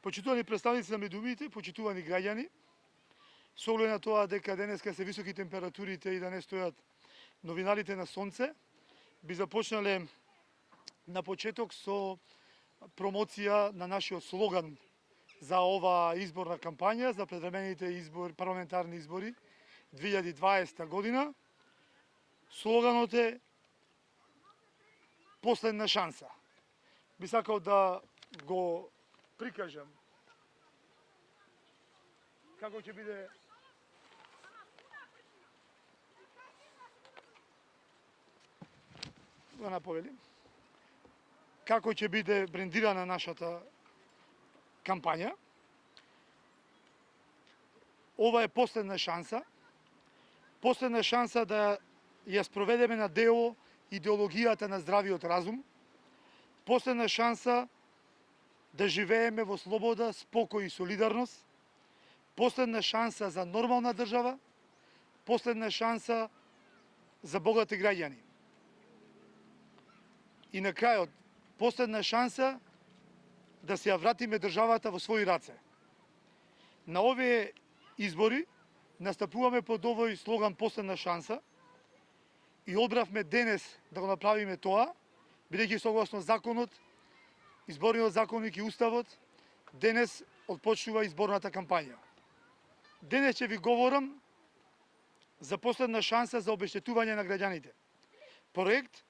Почитувани представници на медиумите, почитувани граѓани, со оглед на тоа дека денеска се високи температурите и да не стојат новинарите на сонце, би започнале на почеток со промоција на нашиот слоган за оваа изборна кампања, за предвремените парламентарни избори 2020 година. Слоганот е последна шанса. Би сакал да го прикажам како ќе биде го наповели како ќе биде брендирана нашата кампања. Ова е последна шанса да ја спроведеме на дело идеологијата на здравиот разум, последна шанса да живееме во слобода, спокој и солидарност, последна шанса за нормална држава, последна шанса за богати граѓани. И на крајот, последна шанса да се ја вратиме државата во своји раце. На овие избори настапуваме под овој слоган последна шанса и одбравме денес да го направиме тоа, бидејќи согласно законот, изборниот законник и уставот, денес отпочнува изборната кампања. Денес ќе ви говорам за последна шанса за обештетување на граѓаните. Проект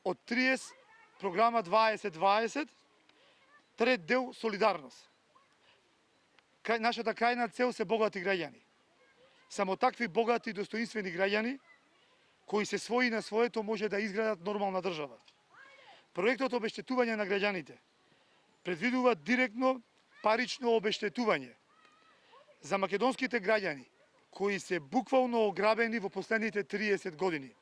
од 30 програма 2020, трет дел солидарност. Нашата крајна цел се богати граѓани. Само такви богати и достоинствени граѓани кои се своји на своето може да изградат нормална држава. Проектот обештетување на граѓаните предвидува директно парично обештетување за македонските граѓани кои се буквално ограбени во последните 30 години.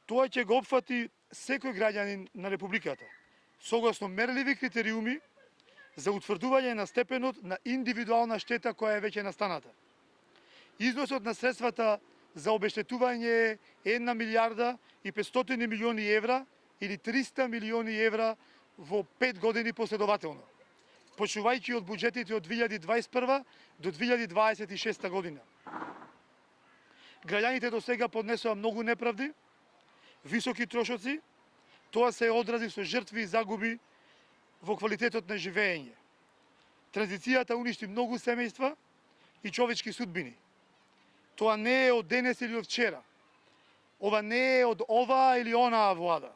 Тоа ќе го опфати секој граѓанин на Републиката, согласно мерливи критериуми за утврдување на степенот на индивидуална штета која е веќе настаната. Износот на средствата за обештетување е 1 милиарда и 500 милиони евра или 300 милиони евра во 5 години последователно, почнувајќи од буџетите од 2021 до 2026 година. Граѓаните до сега поднесоа многу неправди, високи трошоци, тоа се одрази со жртви и загуби во квалитетот на живење. Транзицијата уништи многу семејства и човечки судбини. Тоа не е од денес или од вчера. Ова не е од оваа или онаа влада,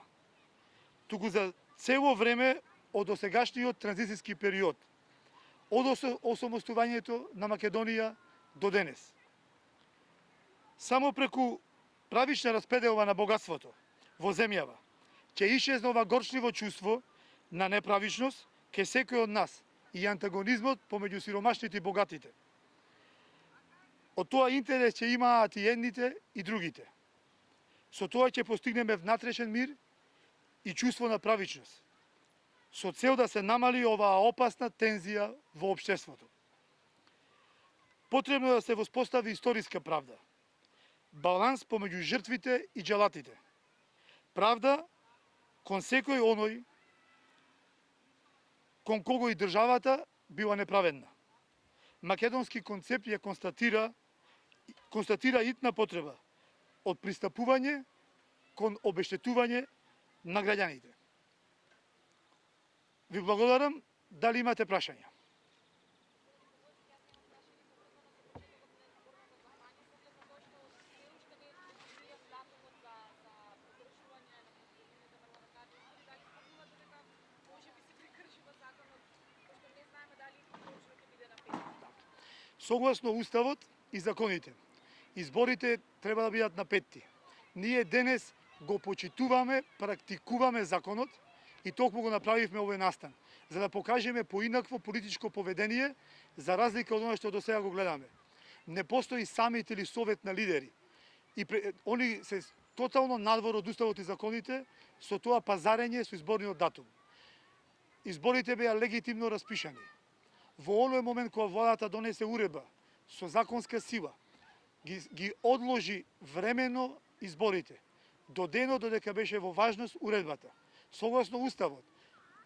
туку за цело време од досегашниот транзицијски период, од осамостувањето на Македонија до денес. Само преку правична распределба на богатството во земјава ќе исчезне ова горчливо чувство на неправичност ке секој од нас и антагонизмот помеѓу сиромашните и богатите. Од тоа интерес ќе имаат и едните и другите. Со тоа ќе постигнеме внатрешен мир и чувство на правичност, со цел да се намали оваа опасна тензија во општеството. Потребно е да се воспостави историска правда, баланс помеѓу жртвите и джелатите. Правда кон секој оној кон кого и државата била неправедна. Македонски концепт ја констатира итна потреба од пристапување кон обештетување на граѓаните. Ви благодарам. Дали имате прашања? Согласно уставот и законите, изборите треба да бидат на петти. Ние денес го почитуваме, практикуваме законот и токму го направивме овој настан, за да покажеме поинакво политичко поведение, за разлика од оно што до сега го гледаме. Не постои самит или совет на лидери. Они се тотално надвор од уставот и законите со тоа пазарење со изборниот датум. Изборите беа легитимно распишани. Во оној момент кога владата донесе уредба со законска сила, ги одложи времено изборите до денот додека беше во важност уредбата. Согласно уставот,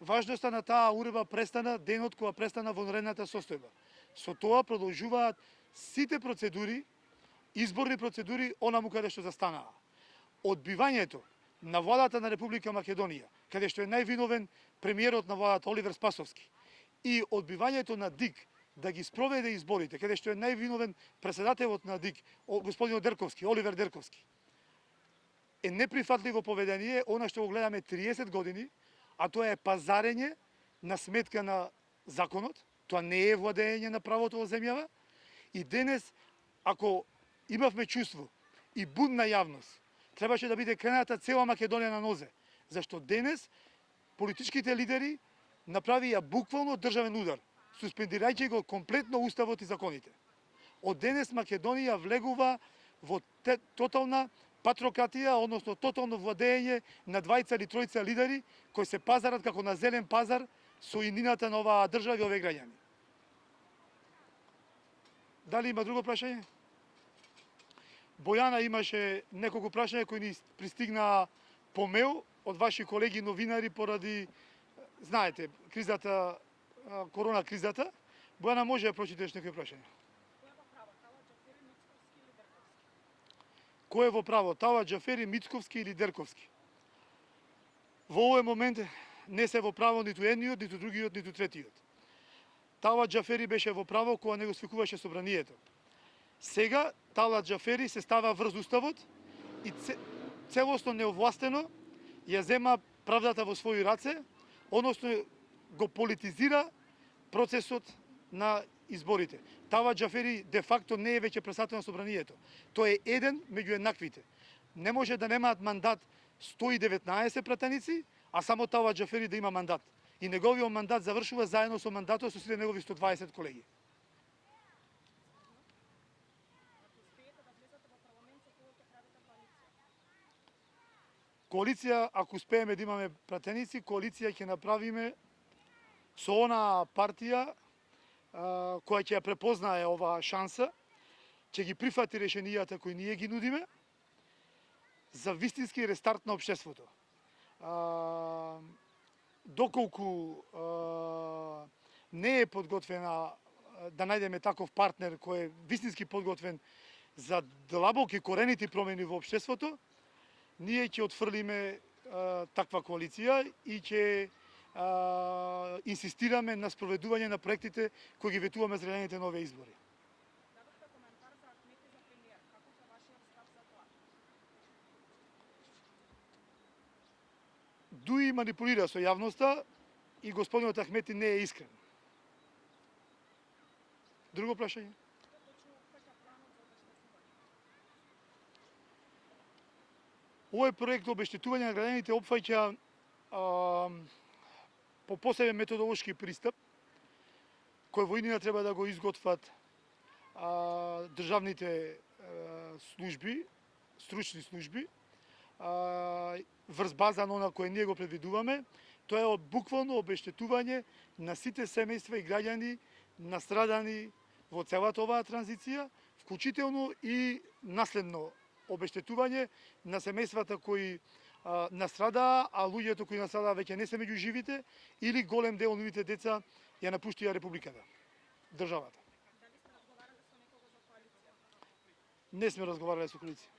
Важноста на таа уредба престана денот кога престана вонредната состојба. Со тоа продолжуваат сите процедури, изборни процедури, онаму каде што застанаа. Одбивањето на владата на Република Македонија, каде што е највиновен премиерот на владата Оливер Спасовски, и одбивањето на ДИК да ги спроведе изборите, каде што е највиновен председателот на ДИК, господин Дерковски, Оливер Дерковски, е неприфатливо поведение, она што го гледаме 30 години, а тоа е пазарење на сметка на законот, тоа не е владење на правото во земјава. И денес, ако имавме чувство и будна јавност, требаше да биде крената цела Македонија на нозе, зашто денес политичките лидери направија буквално државен удар, суспендирајќи го комплетно уставот и законите. Од денес Македонија влегува во тотална патрократија, односно тотално владење на двајца или тројца лидери кои се пазарат како на зелен пазар со иднината на оваа држава и овие граѓани. Дали има друго прашање? Бојана имаше неколку прашања кои ни пристигнаа по мейл од ваши колеги новинари поради, знаете, кризата, корона кризата. Бојана, може да прочиташ некои прашања? Кој е во право, Тала Џафери, Мицковски или Дерковски? Во овој момент не се во право ниту едниот, ниту другиот, ниту третиот. Тала Џафери беше во право кога не го свикуваше собранието. Сега Тала Џафери се става врз уставот и целосно неовластено ја зема правдата во своји раце, односно го политизира процесот на изборите. Тала Џафери де факто не е веќе председател на собранието. Тој е еден меѓу еднаквите. Не може да немаат мандат 119 пратеници, а само Тала Џафери да има мандат. И неговиот мандат завршува заедно со мандатот со сите негови 120 колеги. Коалиција, ако успееме да имаме пратеници, коалиција ќе направиме со она партија која ќе ја препознае оваа шанса, ќе ги прифати решенијата кои ние ги нудиме за вистински рестарт на општеството. Доколку не е подготвена да најдеме таков партнер кој е вистински подготвен за длабоки коренити промени во општеството, ние ќе отфрлиме таква коалиција и ќе инсистираме на спроведување на проектите кои ги ветуваме за граѓаните на овие избори. Дадохте коментар за Ахмети за премиер. Каков е вашиот став за тоа? Дуи манипулира со јавноста и господинот Ахмети не е искрен. Друго прашање? Што точно опфаќа планот за обештетување? Овој проект обештетување на граѓаните опфаќа по посебен методолошки пристап, кој во иднина треба да го изготват државните служби, стручни служби, врз база на она кое ние го предвидуваме. Тоа е буквално обештетување на сите семејства и граѓани настрадани во целата оваа транзиција, вклучително и наследно обештетување на семејствата кои настрадаа, а луѓето кои настрадаа веќе не се меѓу живите, или голем дел од нивните деца ја напуштија републиката, државата. Дали сте разговарале со некого за коалиција? Не сме разговарале со коалиција.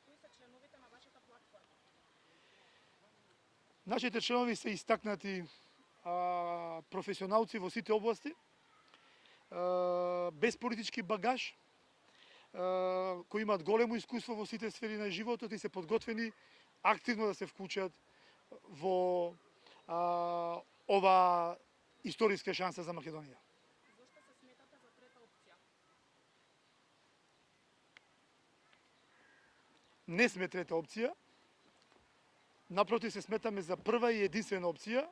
Кои се членовите на вашата платформа? Нашите членови се истакнати професионалци во сите области, без политички багаж, кои имаат големо искуство во сите сфери на животот и се подготвени активно да се вклучат во ова историска шанса за Македонија. Зошто се сметате за трета опција? Не сме трета опција. Напротив, се сметаме за прва и единствена опција.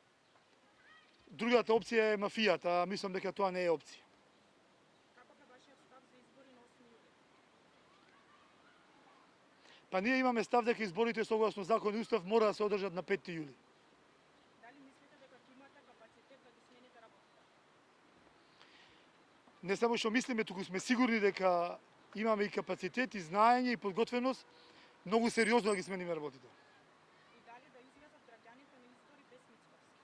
Другата опција е мафијата, а мислам дека тоа не е опција. Каков е вашиот став за избори на 8 јули? Па ние имаме став дека изборите согласно закон и устав мора да се одржат на 5 јули. Дали мислите дека ќе имате капацитет да ги смените работите? Не само што мислиме, туку сме сигурни дека имаме и капацитет, и знаење, и подготвеност многу сериозно да ги смениме работите. И дали да излезат граѓаните на избори без Мицковски?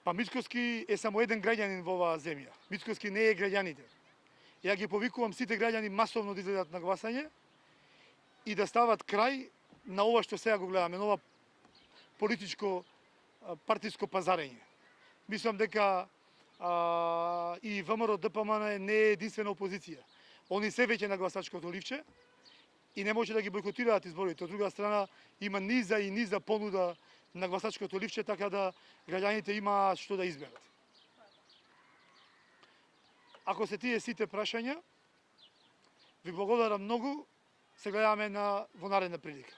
Па Мицкоски е само еден граѓанин во оваа земја. Мицкоски не е граѓаните. Ја ги повикувам сите граѓани масовно да излезат на гласање и да стават крај на ова што сега го гледаме, на ова политичко партиско пазарење. Мислам дека и ВМРО ДПМН не е единствена опозиција. Они се веќе на гласачкото ливче и не може да ги бойкотираат изборите. Од друга страна има низа и низа понуда на гласачкото ливче, така да граѓаните имаат што да изберат. Ако се тие сите прашања, ви благодарам многу. Се гледаме во наредна прилика.